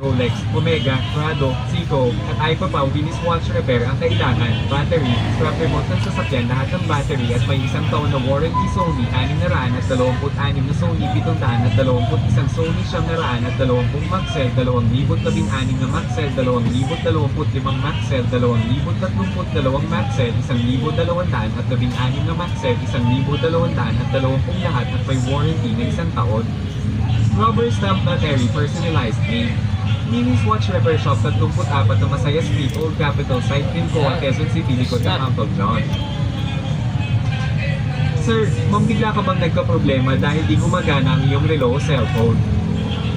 Rolex, Omega, Prado, Seiko, at iPapaw Winis Watch Repair ang kailangan, battery, strap remote ng sasakyan lahat ng battery at may isang taon na warranty Sony 626 na Sony 721 Sony 920 Maxell 2016 na Maxell 2025 Maxell 2032 Maxell 1216 na Maxell 1220 lahat at may warranty na isang taon. Rubber stamp battery personalized name. Minis Watch Repair Shop 34 na Masaya Street, Old Capitol Site, Pincoa, Quezon City, likod ng Uncle John. Sir, bigla ka bang nagka-problema dahil di gumagana ang iyong relo o cellphone?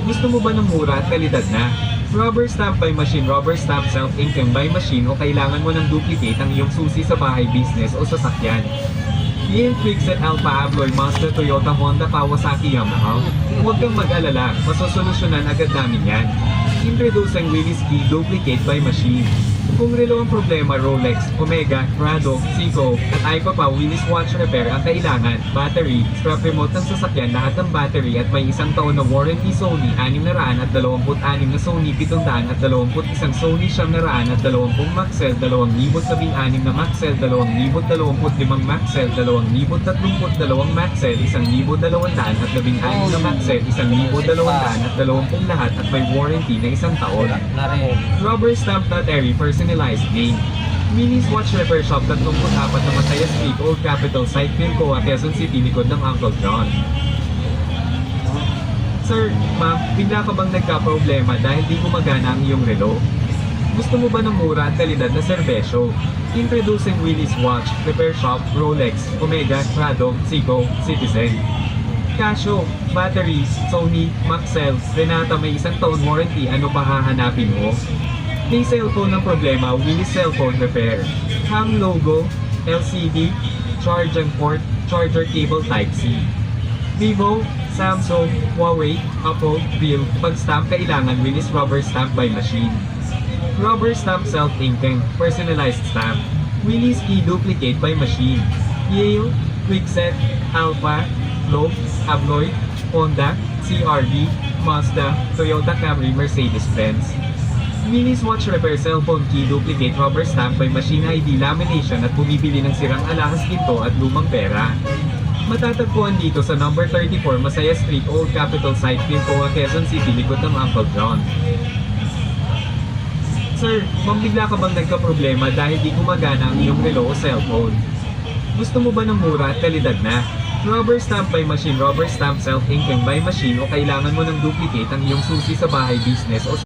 Gusto mo ba ng mura at kalidad na? Rubber stamp by machine, rubber stamp self-inking by machine o kailangan mo ng duplicate ang iyong susi sa bahay, business o sasakyan? Yin Kwikset Alpha Abloy Mazda Toyota Honda Kawasaki Yamaha. Huwag kang mag-alala, masosolusyonan agad namin yan. Introducing Willis Key Duplicate by Machine. Kung relo ang problema, Rolex, Omega, Prado, Seiko, at iPapaw Willis Watch Repair ang kailangan, battery, strap remote ng sasakyan lahat ng battery at may isang taon na warranty Sony 626 na Sony 721 Sony 920 Maxell 2016 na Maxell 2025 Maxell 2032 Maxell 1216 na Maxell 1220 lahat at may warranty na isang taon. Rubber stamp battery personalized name. Minis Watch Repair Shop 34 na Masaya Street, Old Capitol Site, Pincoa, Quezon City, likod ng Uncle John. Sir, ma'am, bigla ka bang nagka-problema dahil di gumagana ang iyong relo? Gusto mo ba ng mura at kalidad na serbesyo? Introducing Willis Watch Repair Shop, Rolex, Omega, Prado, Seiko, Citizen. Casio, batteries, Sony, Maxell, Renata may isang taon warranty, ano pa hahanapin mo? May cellphone ng problema, Willis Cellphone Repair. Hang logo, LCD, charge and port, charger cable Type-C. Vivo, Samsung, Huawei, Apple, Bill, pag-stamp kailangan Willis Rubber Stamp by Machine. Rubber Stamp Self-Inking, Personalized Stamp. Willis Key Duplicate by Machine. Yale, Kwikset, Alpha, Globe, Abloy, Honda, CRV, Mazda, Toyota Camry, Mercedes-Benz. Minis Watch Repair Cellphone Key Duplicate Rubber Stamp by Machine ID Lamination at bumibili ng sirang alahas, ginto at lumang pera. Matatagpuan dito sa number 34 Masaya Street, Old Capitol Site, Pincoa, Quezon City, likod ng Uncle John. Sir, bigla ka bang nagka-problema dahil di gumagana ang iyong relo o cellphone? Gusto mo ba ng mura at kalidad na? Rubber stamp by machine, rubber stamp self-inking by machine o kailangan mo ng duplicate ang iyong susi sa bahay, business o